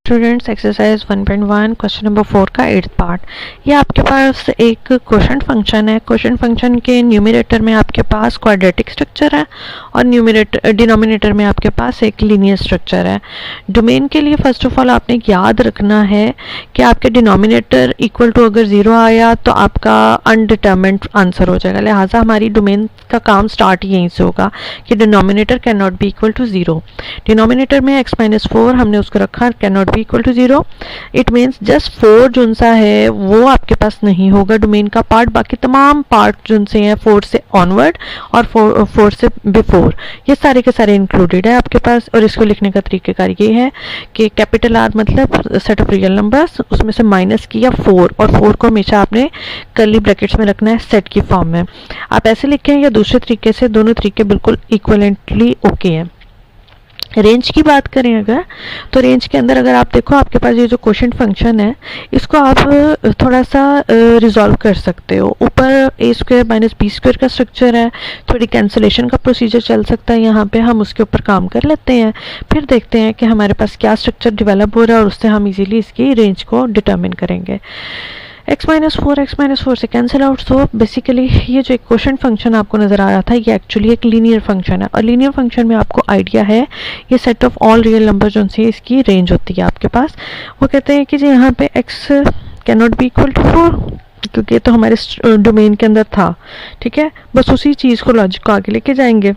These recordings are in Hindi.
स्टूडेंट्स एक्सरसाइज 1.1 क्वेश्चन नंबर 4 का 8th पार्ट। ये आपके पास एक क्वोशंट फंक्शन है। क्वोशंट फंक्शन के न्यूमरेटर में आपके पास क्वाड्रेटिक स्ट्रक्चर है और डिनोमिनेटर में आपके पास एक लीनियर स्ट्रक्चर है। डोमेन के लिए फर्स्ट ऑफ ऑल आपने याद रखना है कि आपके डिनोमिनेटर इक्वल टू अगर 0 आया तो आपका अनडिटर्मिन्ड आंसर हो जाएगा। लिहाजा हमारी डोमेन का काम स्टार्ट यहीं से होगा कि denominator can not be equal to 0। Denominator में x-4 हमने उसको रखा can not be equal to 0। It means just 4 जो सा है वो आपके पास नहीं होगा डोमेन का पार्ट, बाकी तमाम पार्ट जो से हैं 4 से ऑनवर्ड और 4 से बिफोर ये सारे के सारे इंक्लूडेड है आपके पास। और इसको लिखने का तरीकेकार ये है कि कैपिटल R मतलब सेट ऑफ रियल नंबर्स, उसमें से माइनस किया 4 और 4 को हमेशा आपने कर्ली ब्रैकेट्स में रखना है सेट की फॉर्म में। आप ऐसे लिखें या दूसरे तरीके से, दोनों तरीके बिल्कुल इक्वलेंटली ओके हैं। रेंज की बात करें अगर तो रेंज के अंदर अगर आप देखो आपके पास ये जो क्वोशंट फंक्शन है इसको आप थोड़ा सा रिजॉल्व कर सकते हो। ऊपर a² माइनस b² का स्ट्रक्चर है, थोड़ी कैंसलेशन का प्रोसीजर चल सकता है, यहाँ पे हम उसके ऊपर काम कर लेते हैं, फिर देखते हैं कि हमारे पास क्या स्ट्रक्चर डेवलप हो रहा है और उससे हम इजीली इसकी रेंज को डिटर्मिन करेंगे। x-4 से कैंसिल आउट। सो बेसिकली ये जो एक क्वोशंट फंक्शन आपको नज़र आ रहा था ये एक्चुअली एक लीनियर फंक्शन है और लीनियर फंक्शन में आपको आइडिया है ये set of all real number जो से इसकी रेंज होती है आपके पास। वो कहते हैं कि जी यहाँ पे x can not be equal to 4 क्योंकि ये तो हमारे डोमेन के अंदर था, ठीक है। बस उसी चीज़ को लॉजिक को आगे लेके जाएंगे।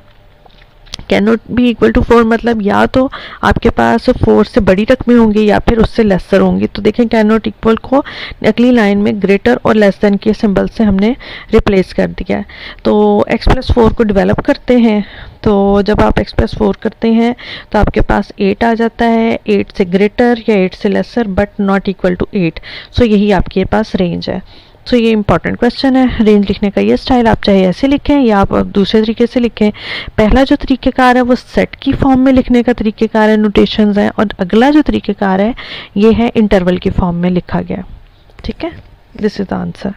Can not be equal to 4 मतलब या तो आपके पास 4 से बड़ी रकमें होंगी या फिर उससे लेसर होंगी। तो देखें कैन नॉट इक्वल को अगली लाइन में ग्रेटर और लेस देन के सिंबल से हमने रिप्लेस कर दिया है। तो x+4 को डेवलप करते हैं, तो जब आप x+4 करते हैं तो आपके पास 8 आ जाता है, 8 से ग्रेटर या 8 से lesser but not equal to 8। So यही आपके पास रेंज है। तो ये इंपॉर्टेंट क्वेश्चन है। रेंज लिखने का ये स्टाइल आप चाहे ऐसे लिखें या आप दूसरे तरीके से लिखें। पहला जो तरीक़ेकार है वो सेट की फॉर्म में लिखने का तरीक़ेकार है, नोटेशंस हैं, और अगला जो तरीक़ेकार है ये है इंटरवल की फॉर्म में लिखा गया, ठीक है। This is the answer.